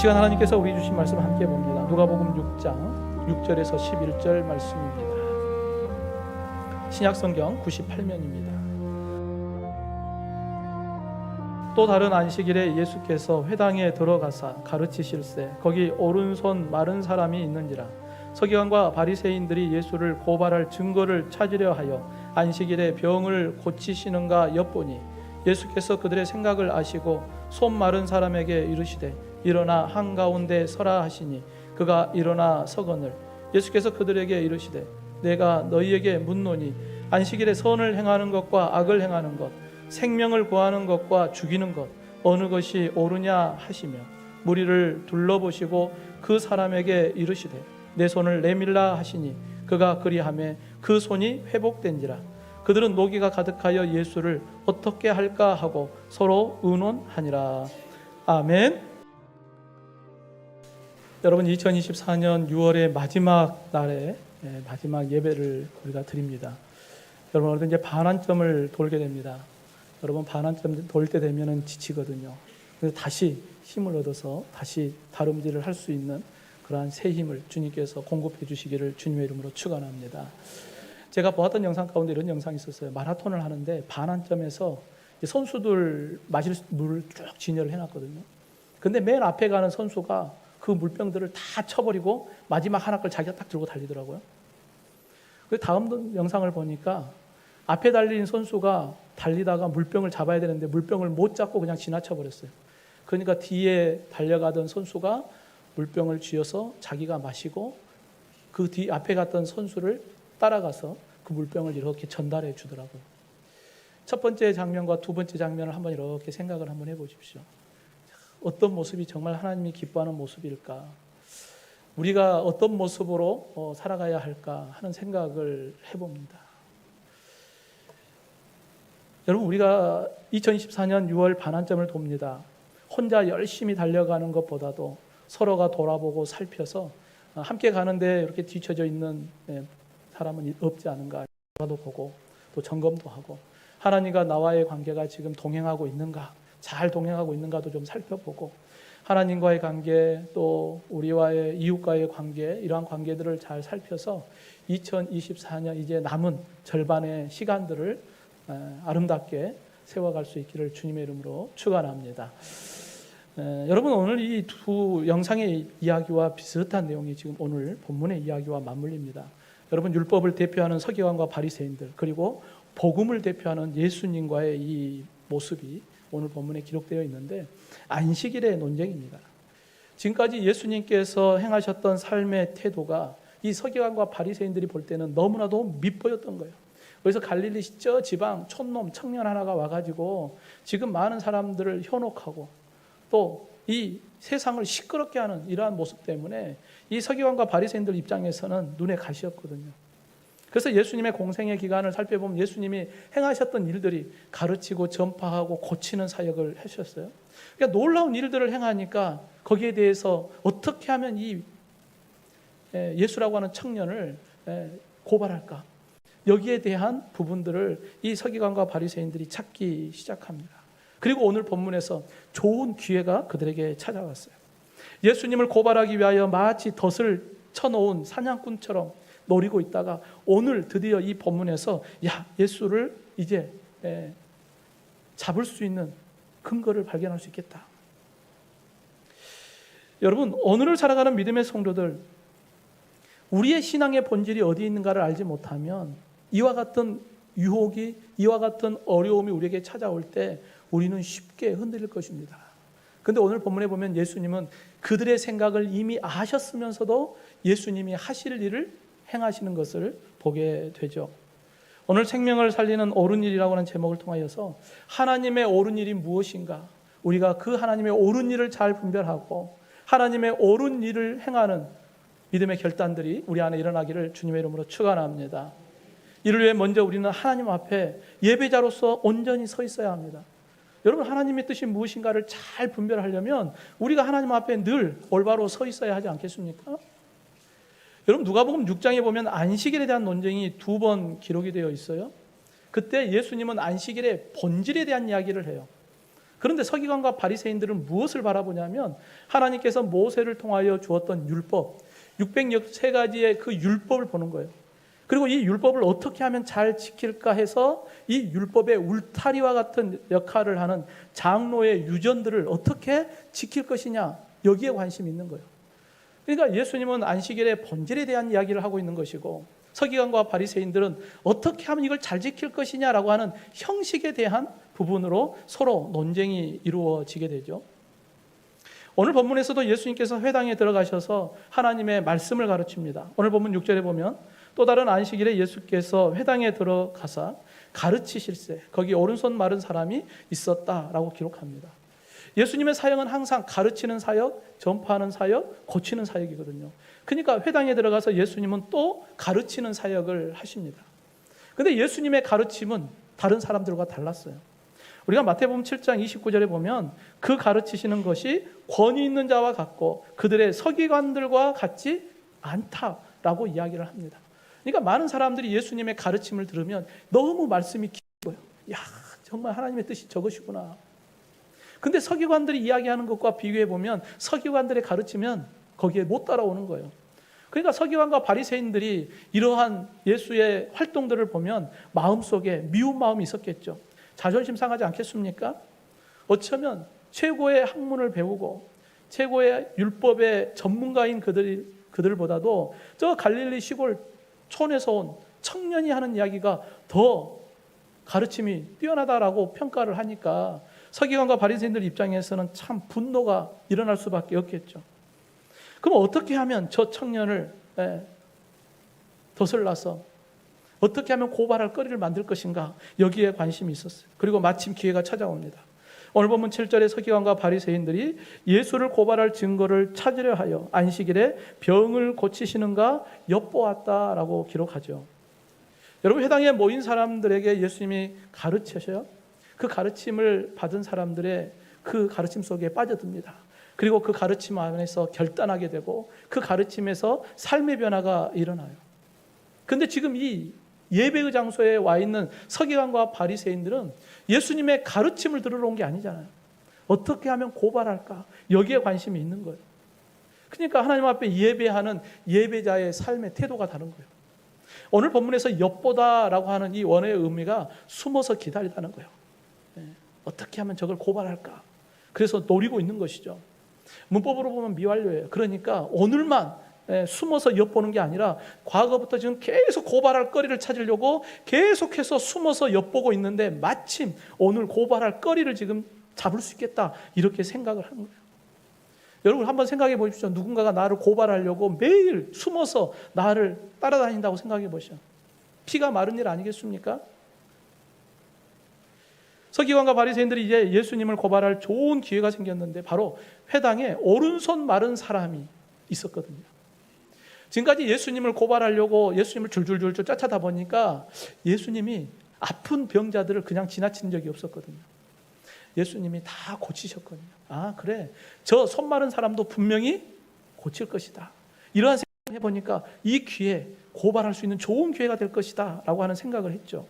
시간 하나님께서 우리 주신 말씀 함께 봅니다. 누가복음 6장 6절에서 11절 말씀입니다. 신약성경 98면입니다. 또 다른 안식일에 예수께서 회당에 들어가사 가르치실세 거기 오른손 마른 사람이 있는지라. 서기관과 바리새인들이 예수를 고발할 증거를 찾으려 하여 안식일에 병을 고치시는가 엿보니 예수께서 그들의 생각을 아시고 손 마른 사람에게 이르시되 일어나 한가운데 서라 하시니 그가 일어나 서거늘 예수께서 그들에게 이르시되 내가 너희에게 묻노니 안식일에 선을 행하는 것과 악을 행하는 것 생명을 구하는 것과 죽이는 것 어느 것이 옳으냐 하시며 무리를 둘러보시고 그 사람에게 이르시되 내 손을 내밀라 하시니 그가 그리하매 그 손이 회복된지라. 그들은 노기가 가득하여 예수를 어떻게 할까 하고 서로 의논하니라. 아멘. 여러분, 2024년 6월의 마지막 날에 마지막 예배를 우리가 드립니다. 여러분, 오늘도 이제 반환점을 돌게 됩니다. 여러분, 반환점 돌 때 되면은 지치거든요. 그래서 다시 힘을 얻어서 다시 다름질을 할 수 있는 그러한 새 힘을 주님께서 공급해 주시기를 주님의 이름으로 축원합니다. 제가 보았던 영상 가운데 이런 영상이 있었어요. 마라톤을 하는데 반환점에서 선수들 마실 물을 쭉 진열을 해놨거든요. 근데 맨 앞에 가는 선수가 그 물병들을 다 쳐버리고 마지막 하나 걸 자기가 딱 들고 달리더라고요. 그 다음 영상을 보니까 앞에 달린 선수가 달리다가 물병을 잡아야 되는데 물병을 못 잡고 그냥 지나쳐 버렸어요. 그러니까 뒤에 달려가던 선수가 물병을 쥐어서 자기가 마시고 그 뒤 앞에 갔던 선수를 따라가서 그 물병을 이렇게 전달해 주더라고요. 첫 번째 장면과 두 번째 장면을 한번 이렇게 생각을 한번 해보십시오. 어떤 모습이 정말 하나님이 기뻐하는 모습일까? 우리가 어떤 모습으로 살아가야 할까 하는 생각을 해봅니다. 여러분, 우리가 2024년 6월 반환점을 돕니다. 혼자 열심히 달려가는 것보다도 서로가 돌아보고 살펴서 함께 가는데 이렇게 뒤쳐져 있는 사람은 없지 않은가 도 보고 또 점검도 하고 하나님과 나와의 관계가 지금 동행하고 있는가, 잘 동행하고 있는가도 좀 살펴보고 하나님과의 관계 또 우리와의 이웃과의 관계 이러한 관계들을 잘 살펴서 2024년 이제 남은 절반의 시간들을 아름답게 세워갈 수 있기를 주님의 이름으로 축원합니다. 여러분, 오늘 이 두 영상의 이야기와 비슷한 내용이 지금 오늘 본문의 이야기와 맞물립니다. 여러분, 율법을 대표하는 서기관과 바리새인들 그리고 복음을 대표하는 예수님과의 이 모습이 오늘 본문에 기록되어 있는데 안식일의 논쟁입니다. 지금까지 예수님께서 행하셨던 삶의 태도가 이 서기관과 바리새인들이 볼 때는 너무나도 밉보였던 거예요. 그래서 갈릴리 저 지방 촌놈 청년 하나가 와가지고 지금 많은 사람들을 현혹하고 또 이 세상을 시끄럽게 하는 이러한 모습 때문에 이 서기관과 바리새인들 입장에서는 눈에 가시였거든요. 그래서 예수님의 공생의 기간을 살펴보면 예수님이 행하셨던 일들이 가르치고 전파하고 고치는 사역을 하셨어요. 그러니까 놀라운 일들을 행하니까 거기에 대해서 어떻게 하면 이 예수라고 하는 청년을 고발할까? 여기에 대한 부분들을 이 서기관과 바리새인들이 찾기 시작합니다. 그리고 오늘 본문에서 좋은 기회가 그들에게 찾아왔어요. 예수님을 고발하기 위하여 마치 덫을 쳐놓은 사냥꾼처럼 노리고 있다가 오늘 드디어 이 본문에서 예수를 이제 잡을 수 있는 근거를 발견할 수 있겠다. 여러분, 오늘을 살아가는 믿음의 성도들, 우리의 신앙의 본질이 어디 있는가를 알지 못하면 이와 같은 유혹이, 이와 같은 어려움이 우리에게 찾아올 때 우리는 쉽게 흔들릴 것입니다. 그런데 오늘 본문에 보면 예수님은 그들의 생각을 이미 아셨으면서도 예수님이 하실 일을 행하시는 것을 보게 되죠. 오늘 생명을 살리는 옳은 일이라고 하는 제목을 통하여서 하나님의 옳은 일이 무엇인가, 우리가 그 하나님의 옳은 일을 잘 분별하고 하나님의 옳은 일을 행하는 믿음의 결단들이 우리 안에 일어나기를 주님의 이름으로 축원합니다. 이를 위해 먼저 우리는 하나님 앞에 예배자로서 온전히 서 있어야 합니다. 여러분, 하나님의 뜻이 무엇인가를 잘 분별하려면 우리가 하나님 앞에 늘 올바로 서 있어야 하지 않겠습니까? 여러분, 누가복음 6장에 보면 안식일에 대한 논쟁이 2번 기록이 되어 있어요. 그때 예수님은 안식일의 본질에 대한 이야기를 해요. 그런데 서기관과 바리새인들은 무엇을 바라보냐면 하나님께서 모세를 통하여 주었던 율법, 603가지의 그 율법을 보는 거예요. 그리고 이 율법을 어떻게 하면 잘 지킬까 해서 이 율법의 울타리와 같은 역할을 하는 장로의 유전들을 어떻게 지킬 것이냐, 여기에 관심이 있는 거예요. 그러니까 예수님은 안식일의 본질에 대한 이야기를 하고 있는 것이고, 서기관과 바리새인들은 어떻게 하면 이걸 잘 지킬 것이냐라고 하는 형식에 대한 부분으로 서로 논쟁이 이루어지게 되죠. 오늘 본문에서도 예수님께서 회당에 들어가셔서 하나님의 말씀을 가르칩니다. 오늘 본문 6절에 보면 또 다른 안식일에 예수께서 회당에 들어가사 가르치실세 거기 오른손 마른 사람이 있었다라고 기록합니다. 예수님의 사역은 항상 가르치는 사역, 전파하는 사역, 고치는 사역이거든요. 그러니까 회당에 들어가서 예수님은 또 가르치는 사역을 하십니다. 그런데 예수님의 가르침은 다른 사람들과 달랐어요. 우리가 마태복음 7장 29절에 보면 그 가르치시는 것이 권위 있는 자와 같고 그들의 서기관들과 같지 않다라고 이야기를 합니다. 그러니까 많은 사람들이 예수님의 가르침을 들으면 너무 말씀이 깊어요. 야, 정말 하나님의 뜻이 저것이구나. 근데 서기관들이 이야기하는 것과 비교해 보면 서기관들의 가르치면 거기에 못 따라오는 거예요. 그러니까 서기관과 바리새인들이 이러한 예수의 활동들을 보면 마음속에 미운 마음이 있었겠죠. 자존심 상하지 않겠습니까? 어쩌면 최고의 학문을 배우고 최고의 율법의 전문가인 그들보다도 저 갈릴리 시골 촌에서 온 청년이 하는 이야기가 더 가르침이 뛰어나다라고 평가를 하니까 서기관과 바리새인들 입장에서는 참 분노가 일어날 수밖에 없겠죠. 그럼 어떻게 하면 저 청년을 덧을나서 어떻게 하면 고발할 거리를 만들 것인가, 여기에 관심이 있었어요. 그리고 마침 기회가 찾아옵니다. 오늘 본문 7절에 서기관과 바리새인들이 예수를 고발할 증거를 찾으려 하여 안식일에 병을 고치시는가 엿보았다라고 기록하죠. 여러분, 회당에 모인 사람들에게 예수님이 가르치셔요. 그 가르침을 받은 사람들의 그 가르침 속에 빠져듭니다. 그리고 그 가르침 안에서 결단하게 되고 그 가르침에서 삶의 변화가 일어나요. 그런데 지금 이 예배의 장소에 와 있는 서기관과 바리새인들은 예수님의 가르침을 들으러 온 게 아니잖아요. 어떻게 하면 고발할까? 여기에 관심이 있는 거예요. 그러니까 하나님 앞에 예배하는 예배자의 삶의 태도가 다른 거예요. 오늘 본문에서 엿보다라고 하는 이 원어의 의미가 숨어서 기다리다는 거예요. 어떻게 하면 저걸 고발할까? 그래서 노리고 있는 것이죠. 문법으로 보면 미완료예요. 그러니까 오늘만 숨어서 엿보는 게 아니라 과거부터 지금 계속 고발할 거리를 찾으려고 계속해서 숨어서 엿보고 있는데 마침 오늘 고발할 거리를 지금 잡을 수 있겠다, 이렇게 생각을 하는 거예요. 여러분 한번 생각해 보십시오. 누군가가 나를 고발하려고 매일 숨어서 나를 따라다닌다고 생각해 보시죠. 피가 마른 일 아니겠습니까? 서기관과 바리새인들이 이제 예수님을 고발할 좋은 기회가 생겼는데 바로 회당에 오른손 마른 사람이 있었거든요. 지금까지 예수님을 고발하려고 예수님을 줄줄줄줄 쫓아다 보니까 예수님이 아픈 병자들을 그냥 지나친 적이 없었거든요. 예수님이 다 고치셨거든요. 아, 그래, 저 손 마른 사람도 분명히 고칠 것이다, 이러한 생각을 해보니까 이 기회, 고발할 수 있는 좋은 기회가 될 것이다 라고 하는 생각을 했죠.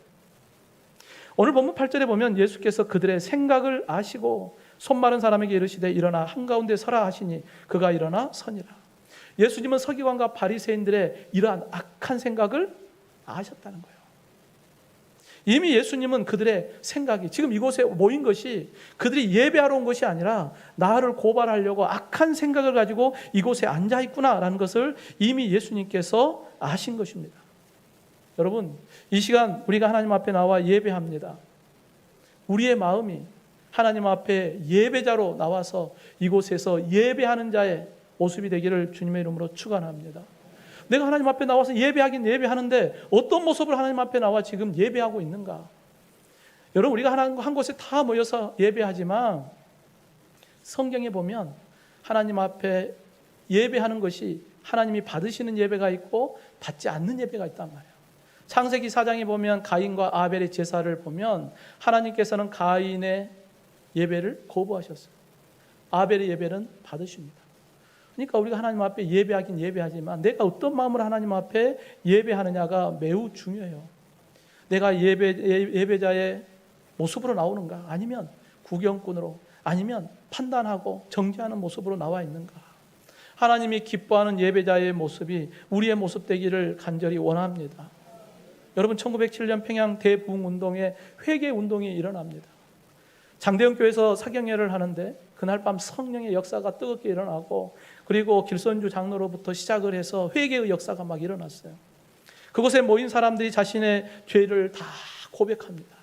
오늘 본문 8절에 보면 예수께서 그들의 생각을 아시고 손 마른 사람에게 이르시되 일어나 한가운데 서라 하시니 그가 일어나 서니라. 예수님은 서기관과 바리새인들의 이러한 악한 생각을 아셨다는 거예요. 이미 예수님은 그들의 생각이, 지금 이곳에 모인 것이 그들이 예배하러 온 것이 아니라 나를 고발하려고 악한 생각을 가지고 이곳에 앉아 있구나라는 것을 이미 예수님께서 아신 것입니다. 여러분, 이 시간 우리가 하나님 앞에 나와 예배합니다. 우리의 마음이 하나님 앞에 예배자로 나와서 이곳에서 예배하는 자의 모습이 되기를 주님의 이름으로 축원합니다. 내가 하나님 앞에 나와서 예배하긴 예배하는데 어떤 모습을 하나님 앞에 나와 지금 예배하고 있는가? 여러분, 우리가 한 곳에 다 모여서 예배하지만 성경에 보면 하나님 앞에 예배하는 것이 하나님이 받으시는 예배가 있고 받지 않는 예배가 있단 말이에요. 창세기 4장에 보면 가인과 아벨의 제사를 보면 하나님께서는 가인의 예배를 거부하셨어요. 아벨의 예배는 받으십니다. 그러니까 우리가 하나님 앞에 예배하긴 예배하지만 내가 어떤 마음으로 하나님 앞에 예배하느냐가 매우 중요해요. 내가 예배자의 모습으로 나오는가, 아니면 구경꾼으로 아니면 판단하고 정죄하는 모습으로 나와 있는가? 하나님이 기뻐하는 예배자의 모습이 우리의 모습 되기를 간절히 원합니다. 여러분, 1907년 평양 대부흥운동에 회개운동이 일어납니다. 장대영 교회에서 사경회를 하는데 그날 밤 성령의 역사가 뜨겁게 일어나고, 그리고 길선주 장로로부터 시작을 해서 회개의 역사가 막 일어났어요. 그곳에 모인 사람들이 자신의 죄를 다 고백합니다.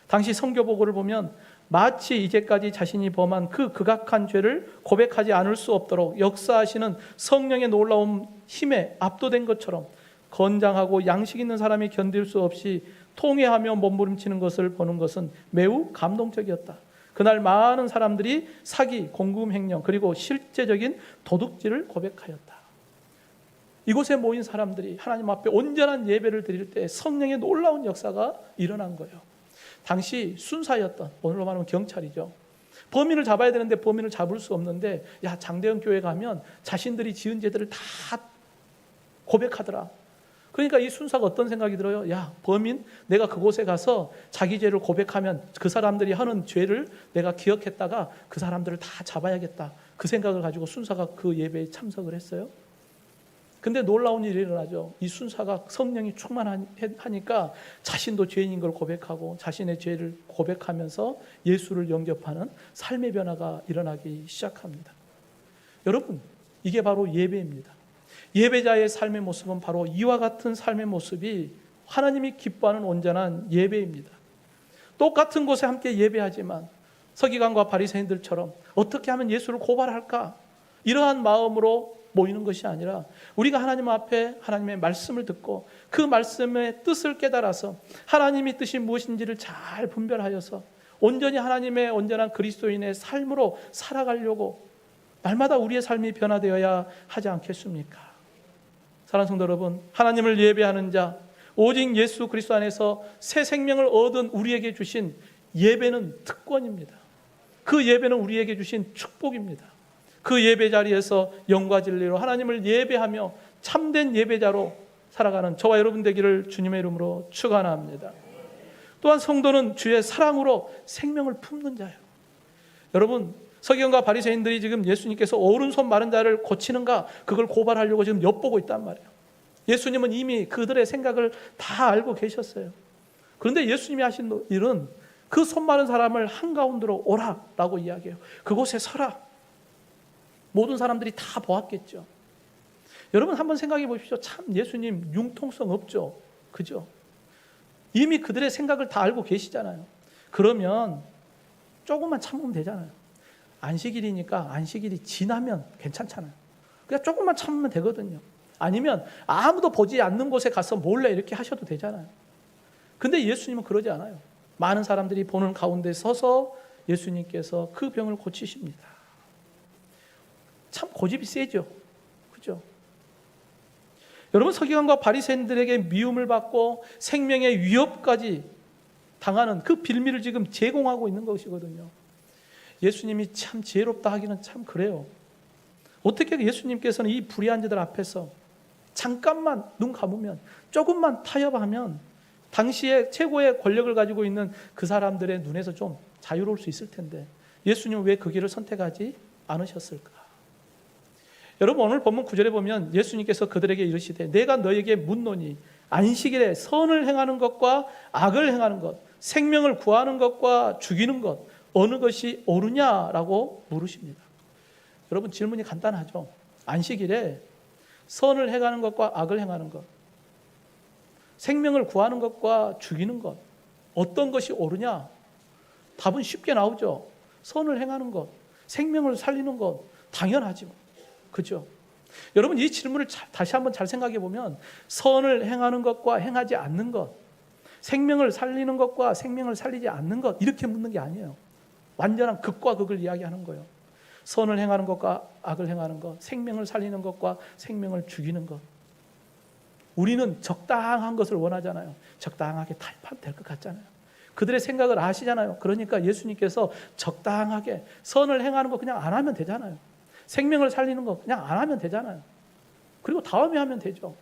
당시 성교보고를 보면 마치 이제까지 자신이 범한 그 극악한 죄를 고백하지 않을 수 없도록 역사하시는 성령의 놀라운 힘에 압도된 것처럼 건장하고 양식 있는 사람이 견딜 수 없이 통회하며 몸부림치는 것을 보는 것은 매우 감동적이었다. 그날 많은 사람들이 사기, 공금횡령, 그리고 실제적인 도둑질을 고백하였다. 이곳에 모인 사람들이 하나님 앞에 온전한 예배를 드릴 때 성령의 놀라운 역사가 일어난 거예요. 당시 순사였던, 오늘로 말하면 경찰이죠. 범인을 잡아야 되는데 범인을 잡을 수 없는데, 야, 장대현 교회 가면 자신들이 지은 죄들을 다 고백하더라. 그러니까 이 순사가 어떤 생각이 들어요? 야, 범인, 내가 그곳에 가서 자기 죄를 고백하면 그 사람들이 하는 죄를 내가 기억했다가 그 사람들을 다 잡아야겠다. 그 생각을 가지고 순사가 그 예배에 참석을 했어요. 근데 놀라운 일이 일어나죠. 이 순사가 성령이 충만하니까 자신도 죄인인 걸 고백하고 자신의 죄를 고백하면서 예수를 영접하는 삶의 변화가 일어나기 시작합니다. 여러분, 이게 바로 예배입니다. 예배자의 삶의 모습은 바로 이와 같은 삶의 모습이 하나님이 기뻐하는 온전한 예배입니다. 똑같은 곳에 함께 예배하지만 서기관과 바리새인들처럼 어떻게 하면 예수를 고발할까? 이러한 마음으로 모이는 것이 아니라 우리가 하나님 앞에 하나님의 말씀을 듣고 그 말씀의 뜻을 깨달아서 하나님의 뜻이 무엇인지를 잘 분별하여서 온전히 하나님의 온전한 그리스도인의 삶으로 살아가려고 날마다 우리의 삶이 변화되어야 하지 않겠습니까? 사랑하는 성도 여러분, 하나님을 예배하는 자, 오직 예수 그리스도 안에서 새 생명을 얻은 우리에게 주신 예배는 특권입니다. 그 예배는 우리에게 주신 축복입니다. 그 예배 자리에서 영과 진리로 하나님을 예배하며 참된 예배자로 살아가는 저와 여러분 되기를 주님의 이름으로 축원합니다. 또한 성도는 주의 사랑으로 생명을 품는 자예요. 여러분, 서기관과 바리새인들이 지금 예수님께서 오른손 마른 자를 고치는가, 그걸 고발하려고 지금 엿보고 있단 말이에요. 예수님은 이미 그들의 생각을 다 알고 계셨어요. 그런데 예수님이 하신 일은 그 손 마른 사람을 한가운데로 오라라고 이야기해요. 그곳에 서라. 모든 사람들이 다 보았겠죠. 여러분, 한번 생각해 보십시오. 참 예수님 융통성 없죠? 그죠? 이미 그들의 생각을 다 알고 계시잖아요. 그러면 조금만 참으면 되잖아요. 안식일이니까 안식일이 지나면 괜찮잖아요. 그냥 조금만 참으면 되거든요. 아니면 아무도 보지 않는 곳에 가서 몰래 이렇게 하셔도 되잖아요. 근데 예수님은 그러지 않아요. 많은 사람들이 보는 가운데 서서 예수님께서 그 병을 고치십니다. 참 고집이 세죠. 그죠? 여러분, 서기관과 바리새인들에게 미움을 받고 생명의 위협까지 당하는 그 빌미를 지금 제공하고 있는 것이거든요. 예수님이 참 지혜롭다 하기는 참 그래요. 어떻게 예수님께서는 이 불의한 자들 앞에서 잠깐만 눈 감으면, 조금만 타협하면 당시에 최고의 권력을 가지고 있는 그 사람들의 눈에서 좀 자유로울 수 있을 텐데 예수님은 왜 그 길을 선택하지 않으셨을까? 여러분, 오늘 본문 9절에 보면 예수님께서 그들에게 이르시되 내가 너에게 묻노니 안식일에 선을 행하는 것과 악을 행하는 것, 생명을 구하는 것과 죽이는 것, 어느 것이 옳으냐라고 물으십니다. 여러분, 질문이 간단하죠. 안식일에 선을 행하는 것과 악을 행하는 것, 생명을 구하는 것과 죽이는 것, 어떤 것이 옳으냐? 답은 쉽게 나오죠. 선을 행하는 것, 생명을 살리는 것, 당연하죠. 그죠? 여러분, 이 질문을 다시 한번 잘 생각해 보면 선을 행하는 것과 행하지 않는 것, 생명을 살리는 것과 생명을 살리지 않는 것, 이렇게 묻는 게 아니에요. 완전한 극과 극을 이야기하는 거예요. 선을 행하는 것과 악을 행하는 것, 생명을 살리는 것과 생명을 죽이는 것. 우리는 적당한 것을 원하잖아요. 적당하게 탈될 것 같잖아요. 그들의 생각을 아시잖아요. 그러니까 예수님께서 적당하게 선을 행하는 거 그냥 안 하면 되잖아요. 생명을 살리는 거 그냥 안 하면 되잖아요. 그리고 다음에 하면 되죠.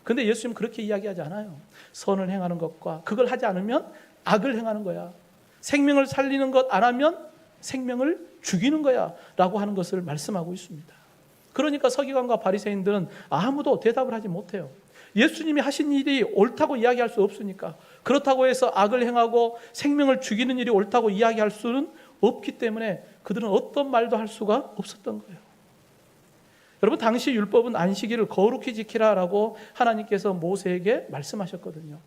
그런데 예수님은 그렇게 이야기하지 않아요. 선을 행하는 것과 그걸 하지 않으면 악을 행하는 거야. 생명을 살리는 것 안 하면 생명을 죽이는 거야 라고 하는 것을 말씀하고 있습니다. 그러니까 서기관과 바리새인들은 아무도 대답을 하지 못해요. 예수님이 하신 일이 옳다고 이야기할 수 없으니까, 그렇다고 해서 악을 행하고 생명을 죽이는 일이 옳다고 이야기할 수는 없기 때문에 그들은 어떤 말도 할 수가 없었던 거예요. 여러분, 당시 율법은 안식일을 거룩히 지키라라고 하나님께서 모세에게 말씀하셨거든요.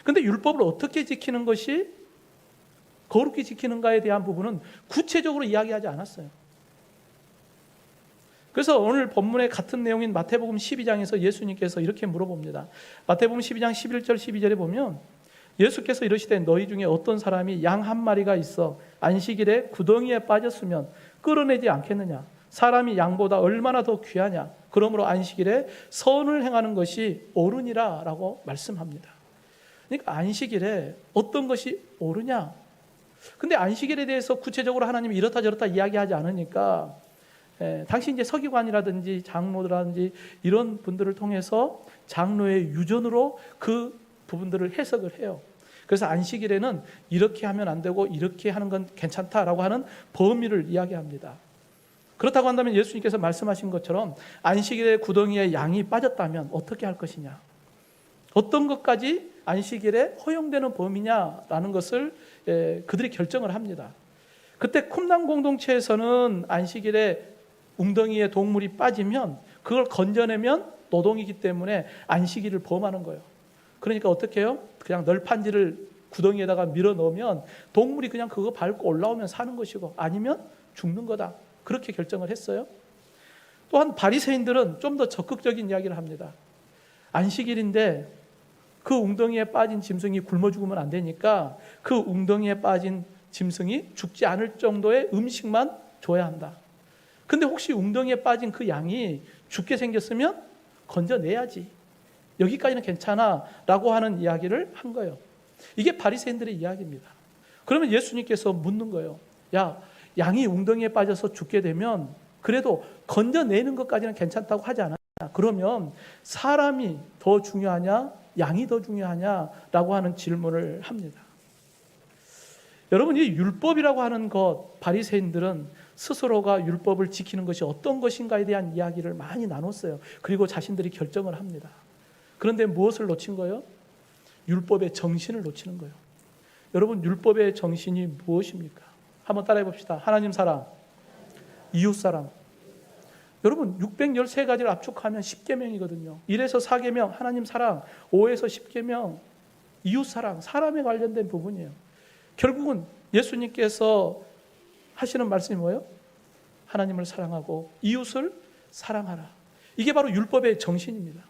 그런데 율법을 어떻게 지키는 것이 거룩히 지키는가에 대한 부분은 구체적으로 이야기하지 않았어요. 그래서 오늘 본문의 같은 내용인 마태복음 12장에서 예수님께서 이렇게 물어봅니다. 마태복음 12장 11절 12절에 보면 예수께서 이르시되 너희 중에 어떤 사람이 양 한 마리가 있어 안식일에 구덩이에 빠졌으면 끌어내지 않겠느냐? 사람이 양보다 얼마나 더 귀하냐? 그러므로 안식일에 선을 행하는 것이 옳으니라 라고 말씀합니다. 그러니까 안식일에 어떤 것이 옳으냐? 근데 안식일에 대해서 구체적으로 하나님이 이렇다 저렇다 이야기하지 않으니까 당시 이제 서기관이라든지 장로라든지 이런 분들을 통해서 장로의 유전으로 그 부분들을 해석을 해요. 그래서 안식일에는 이렇게 하면 안 되고 이렇게 하는 건 괜찮다라고 하는 범위를 이야기합니다. 그렇다고 한다면 예수님께서 말씀하신 것처럼 안식일에 구덩이에 양이 빠졌다면 어떻게 할 것이냐, 어떤 것까지 안식일에 허용되는 범위냐라는 것을 그들이 결정을 합니다. 그때 쿰난 공동체에서는 안식일에 웅덩이에 동물이 빠지면 그걸 건져내면 노동이기 때문에 안식일을 범하는 거예요. 그러니까 어떻게 해요? 그냥 널판지를 구덩이에다가 밀어 넣으면 동물이 그냥 그거 밟고 올라오면 사는 것이고 아니면 죽는 거다. 그렇게 결정을 했어요. 또한 바리새인들은 좀 더 적극적인 이야기를 합니다. 안식일인데 그 웅덩이에 빠진 짐승이 굶어 죽으면 안 되니까 그 웅덩이에 빠진 짐승이 죽지 않을 정도의 음식만 줘야 한다. 근데 혹시 웅덩이에 빠진 그 양이 죽게 생겼으면 건져내야지. 여기까지는 괜찮아 라고 하는 이야기를 한 거예요. 이게 바리새인들의 이야기입니다. 그러면 예수님께서 묻는 거예요. 야, 양이 웅덩이에 빠져서 죽게 되면 그래도 건져내는 것까지는 괜찮다고 하지 않았냐? 그러면 사람이 더 중요하냐? 양이 더 중요하냐라고 하는 질문을 합니다. 여러분, 이 율법이라고 하는 것, 바리새인들은 스스로가 율법을 지키는 것이 어떤 것인가에 대한 이야기를 많이 나눴어요. 그리고 자신들이 결정을 합니다. 그런데 무엇을 놓친 거예요? 율법의 정신을 놓치는 거예요. 여러분, 율법의 정신이 무엇입니까? 한번 따라해 봅시다. 하나님 사랑, 이웃 사랑. 여러분, 613가지를 압축하면 10계명이거든요. 1에서 4계명 하나님 사랑, 5에서 10계명 이웃 사랑, 사람에 관련된 부분이에요. 결국은 예수님께서 하시는 말씀이 뭐예요? 하나님을 사랑하고 이웃을 사랑하라. 이게 바로 율법의 정신입니다.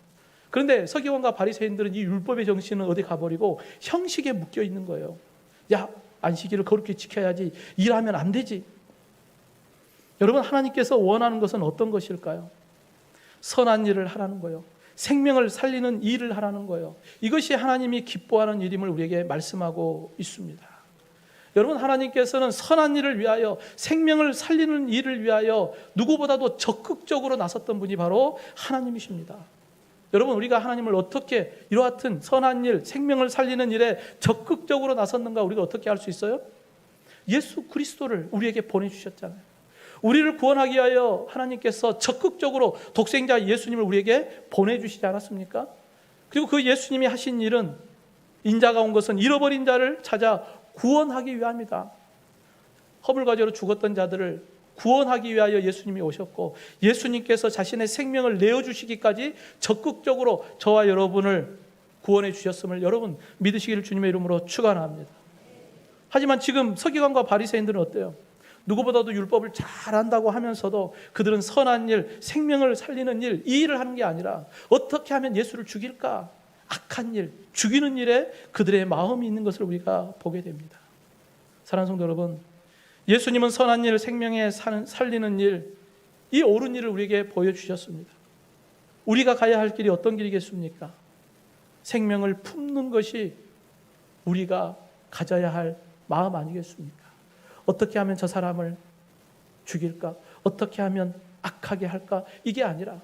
그런데 서기관과 바리새인들은 이 율법의 정신은 어디 가버리고 형식에 묶여 있는 거예요. 야, 안식일을 거룩히 지켜야지, 일하면 안 되지. 여러분, 하나님께서 원하는 것은 어떤 것일까요? 선한 일을 하라는 거예요. 생명을 살리는 일을 하라는 거예요. 이것이 하나님이 기뻐하는 일임을 우리에게 말씀하고 있습니다. 여러분, 하나님께서는 선한 일을 위하여, 생명을 살리는 일을 위하여 누구보다도 적극적으로 나섰던 분이 바로 하나님이십니다. 여러분, 우리가 하나님을 어떻게 이러한 선한 일, 생명을 살리는 일에 적극적으로 나섰는가 우리가 어떻게 알 수 있어요? 예수 그리스도를 우리에게 보내주셨잖아요. 우리를 구원하기 위하여 하나님께서 적극적으로 독생자 예수님을 우리에게 보내주시지 않았습니까? 그리고 그 예수님이 하신 일은 인자가 온 것은 잃어버린 자를 찾아 구원하기 위함이다. 허물과제로 죽었던 자들을 구원하기 위하여 예수님이 오셨고, 예수님께서 자신의 생명을 내어주시기까지 적극적으로 저와 여러분을 구원해 주셨음을 여러분 믿으시기를 주님의 이름으로 축원합니다. 하지만 지금 서기관과 바리새인들은 어때요? 누구보다도 율법을 잘 안다고 하면서도 그들은 선한 일, 생명을 살리는 일, 이 일을 하는 게 아니라 어떻게 하면 예수를 죽일까? 악한 일, 죽이는 일에 그들의 마음이 있는 것을 우리가 보게 됩니다. 사랑하는 성도 여러분, 예수님은 선한 일, 생명에 살리는 일, 이 옳은 일을 우리에게 보여주셨습니다. 우리가 가야 할 길이 어떤 길이겠습니까? 생명을 품는 것이 우리가 가져야 할 마음 아니겠습니까? 어떻게 하면 저 사람을 죽일까? 어떻게 하면 악하게 할까? 이게 아니라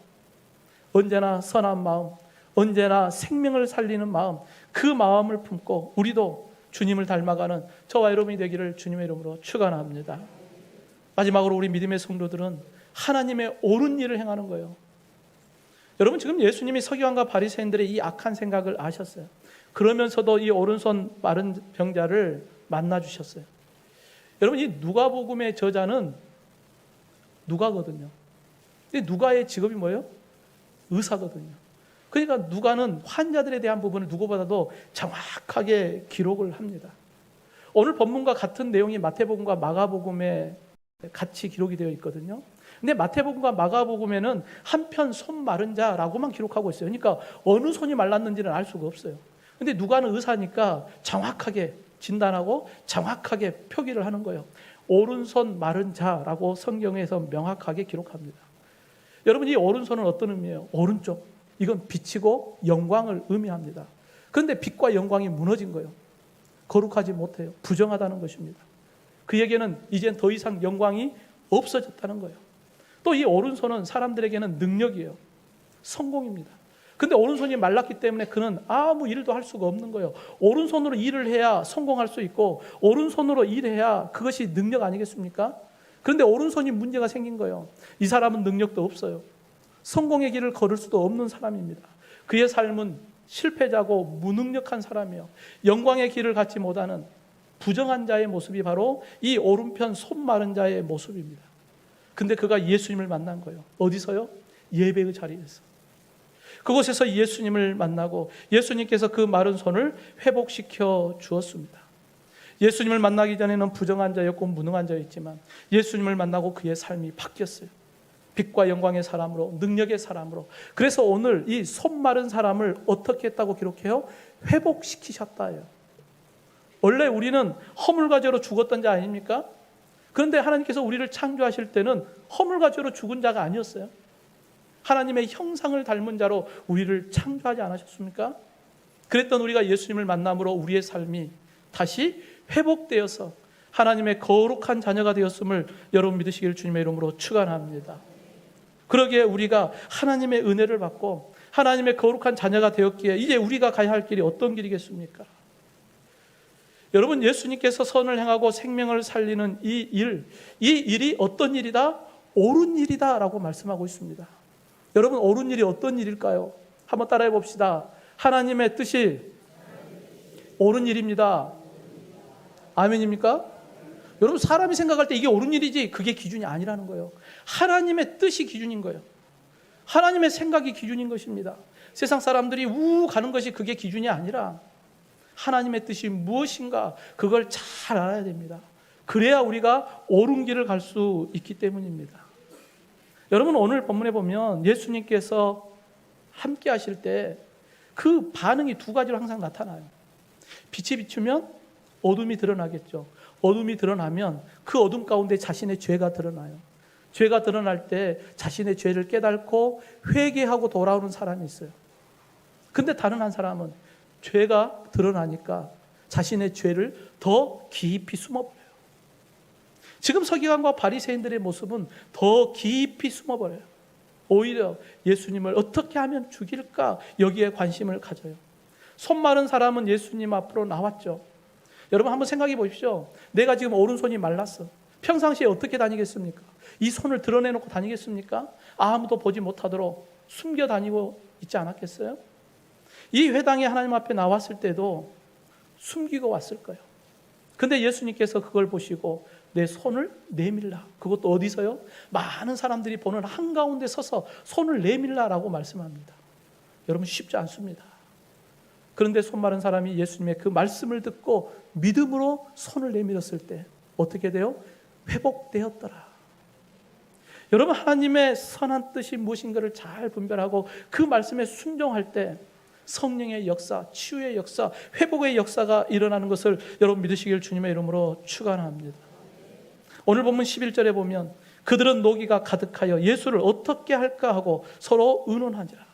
언제나 선한 마음, 언제나 생명을 살리는 마음, 그 마음을 품고 우리도 주님을 닮아가는 저와 여러분이 되기를 주님의 이름으로 축원합니다. 마지막으로 우리 믿음의 성도들은 하나님의 옳은 일을 행하는 거예요. 여러분, 지금 예수님이 서기관과 바리새인들의 이 악한 생각을 아셨어요. 그러면서도 이 오른손 마른 병자를 만나 주셨어요. 여러분, 이 누가복음의 저자는 누가거든요. 이 누가의 직업이 뭐예요? 의사거든요. 그러니까 누가는 환자들에 대한 부분을 누구보다도 정확하게 기록을 합니다. 오늘 본문과 같은 내용이 마태복음과 마가복음에 같이 기록이 되어 있거든요. 근데 마태복음과 마가복음에는 한편 손 마른 자라고만 기록하고 있어요. 그러니까 어느 손이 말랐는지는 알 수가 없어요. 근데 누가는 의사니까 정확하게 진단하고 정확하게 표기를 하는 거예요. 오른손 마른 자라고 성경에서 명확하게 기록합니다. 여러분, 이 오른손은 어떤 의미예요? 오른쪽. 이건 빛이고 영광을 의미합니다. 그런데 빛과 영광이 무너진 거예요. 거룩하지 못해요. 부정하다는 것입니다. 그에게는 이젠 더 이상 영광이 없어졌다는 거예요. 또 이 오른손은 사람들에게는 능력이에요. 성공입니다. 근데 오른손이 말랐기 때문에 그는 아무 일도 할 수가 없는 거예요. 오른손으로 일을 해야 성공할 수 있고 오른손으로 일해야 그것이 능력 아니겠습니까? 그런데 오른손이 문제가 생긴 거예요. 이 사람은 능력도 없어요. 성공의 길을 걸을 수도 없는 사람입니다. 그의 삶은 실패자고 무능력한 사람이에요. 영광의 길을 갖지 못하는 부정한 자의 모습이 바로 이 오른편 손 마른 자의 모습입니다. 근데 그가 예수님을 만난 거예요. 어디서요? 예배의 자리에서. 그곳에서 예수님을 만나고 예수님께서 그 마른 손을 회복시켜 주었습니다. 예수님을 만나기 전에는 부정한 자였고 무능한 자였지만 예수님을 만나고 그의 삶이 바뀌었어요. 빛과 영광의 사람으로, 능력의 사람으로. 그래서 오늘 이 손 마른 사람을 어떻게 했다고 기록해요? 회복시키셨다예요. 원래 우리는 허물과 죄로 죽었던 자 아닙니까? 그런데 하나님께서 우리를 창조하실 때는 허물과 죄로 죽은 자가 아니었어요. 하나님의 형상을 닮은 자로 우리를 창조하지 않으셨습니까? 그랬던 우리가 예수님을 만남으로 우리의 삶이 다시 회복되어서 하나님의 거룩한 자녀가 되었음을 여러분 믿으시길 주님의 이름으로 축원합니다. 그러기에 우리가 하나님의 은혜를 받고 하나님의 거룩한 자녀가 되었기에 이제 우리가 가야 할 길이 어떤 길이겠습니까? 여러분, 예수님께서 선을 행하고 생명을 살리는 이 일이 어떤 일이다? 옳은 일이다 라고 말씀하고 있습니다. 여러분, 옳은 일이 어떤 일일까요? 한번 따라해 봅시다. 하나님의 뜻이 옳은 일입니다. 아멘입니까? 여러분, 사람이 생각할 때 이게 옳은 일이지 그게 기준이 아니라는 거예요. 하나님의 뜻이 기준인 거예요. 하나님의 생각이 기준인 것입니다. 세상 사람들이 가는 것이 그게 기준이 아니라 하나님의 뜻이 무엇인가 그걸 잘 알아야 됩니다. 그래야 우리가 옳은 길을 갈 수 있기 때문입니다. 여러분, 오늘 본문에 보면 예수님께서 함께 하실 때 그 반응이 두 가지로 항상 나타나요. 빛이 비추면 어둠이 드러나겠죠. 어둠이 드러나면 그 어둠 가운데 자신의 죄가 드러나요. 죄가 드러날 때 자신의 죄를 깨닫고 회개하고 돌아오는 사람이 있어요. 근데 다른 한 사람은 죄가 드러나니까 자신의 죄를 더 깊이 숨어버려요. 지금 서기관과 바리새인들의 모습은 더 깊이 숨어버려요. 오히려 예수님을 어떻게 하면 죽일까 여기에 관심을 가져요. 손 마른 사람은 예수님 앞으로 나왔죠. 여러분, 한번 생각해 보십시오. 내가 지금 오른손이 말랐어. 평상시에 어떻게 다니겠습니까? 이 손을 드러내놓고 다니겠습니까? 아무도 보지 못하도록 숨겨 다니고 있지 않았겠어요? 이 회당에 하나님 앞에 나왔을 때도 숨기고 왔을 거예요. 근데 예수님께서 그걸 보시고 내 손을 내밀라. 그것도 어디서요? 많은 사람들이 보는 한가운데 서서 손을 내밀라라고 말씀합니다. 여러분, 쉽지 않습니다. 그런데 손 마른 사람이 예수님의 그 말씀을 듣고 믿음으로 손을 내밀었을 때 어떻게 돼요? 회복되었더라. 여러분, 하나님의 선한 뜻이 무엇인가를 잘 분별하고 그 말씀에 순종할 때 성령의 역사, 치유의 역사, 회복의 역사가 일어나는 것을 여러분 믿으시길 주님의 이름으로 축원합니다. 오늘 본문 11절에 보면 그들은 노기가 가득하여 예수를 어떻게 할까 하고 서로 의논하니라.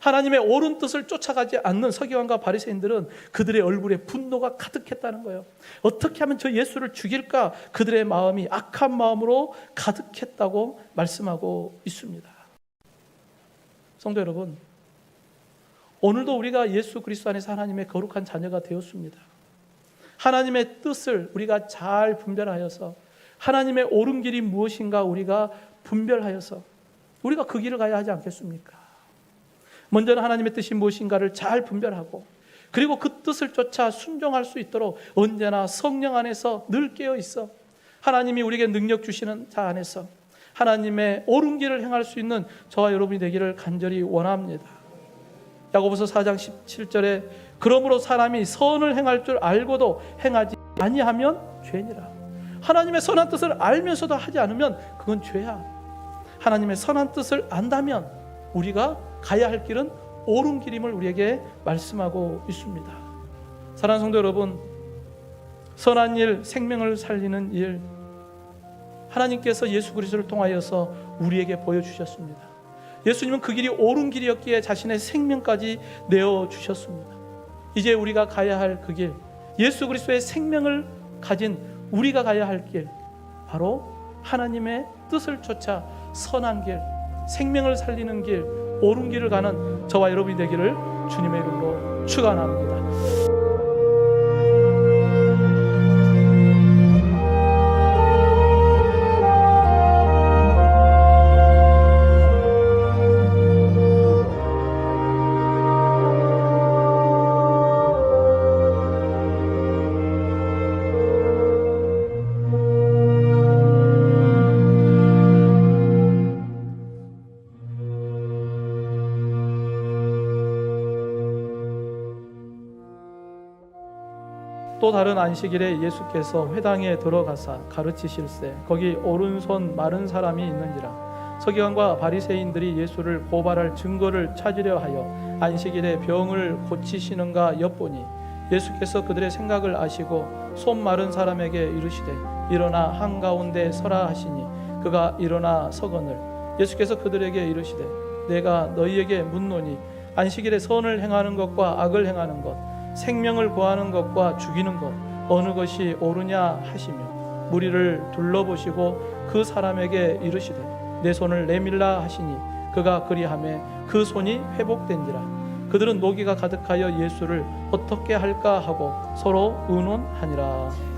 하나님의 옳은 뜻을 쫓아가지 않는 서기관과 바리새인들은 그들의 얼굴에 분노가 가득했다는 거예요. 어떻게 하면 저 예수를 죽일까? 그들의 마음이 악한 마음으로 가득했다고 말씀하고 있습니다. 성도 여러분, 오늘도 우리가 예수 그리스도 안에서 하나님의 거룩한 자녀가 되었습니다. 하나님의 뜻을 우리가 잘 분별하여서 하나님의 옳은 길이 무엇인가 우리가 분별하여서 우리가 그 길을 가야 하지 않겠습니까? 먼저는 하나님의 뜻이 무엇인가를 잘 분별하고, 그리고 그 뜻을 쫓아 순종할 수 있도록 언제나 성령 안에서 늘 깨어 있어 하나님이 우리에게 능력 주시는 자 안에서 하나님의 옳은 길을 행할 수 있는 저와 여러분이 되기를 간절히 원합니다. 야고보서 4장 17절에 그러므로 사람이 선을 행할 줄 알고도 행하지 아니하면 죄니라. 하나님의 선한 뜻을 알면서도 하지 않으면 그건 죄야. 하나님의 선한 뜻을 안다면 우리가 가야 할 길은 옳은 길임을 우리에게 말씀하고 있습니다. 사랑하는 성도 여러분, 선한 일, 생명을 살리는 일, 하나님께서 예수 그리스도를 통하여서 우리에게 보여주셨습니다. 예수님은 그 길이 옳은 길이었기에 자신의 생명까지 내어주셨습니다. 이제 우리가 가야 할 그 길, 예수 그리스도의 생명을 가진 우리가 가야 할 길, 바로 하나님의 뜻을 쫓아 선한 길, 생명을 살리는 길, 옳은 길을 가는 저와 여러분이 되기를 주님의 이름으로 축원합니다. 또 다른 안식일에 예수께서 회당에 들어가사 가르치실세 거기 오른손 마른 사람이 있는지라. 서기관과 바리새인들이 예수를 고발할 증거를 찾으려 하여 안식일에 병을 고치시는가 엿보니 예수께서 그들의 생각을 아시고 손 마른 사람에게 이르시되 일어나 한가운데 서라 하시니 그가 일어나 서거늘 예수께서 그들에게 이르시되 내가 너희에게 묻노니 안식일에 선을 행하는 것과 악을 행하는 것, 생명을 구하는 것과 죽이는 것 어느 것이 옳으냐 하시며 무리를 둘러보시고 그 사람에게 이르시되 내 손을 내밀라 하시니 그가 그리하매 그 손이 회복된지라. 그들은 노기가 가득하여 예수를 어떻게 할까 하고 서로 의논하니라.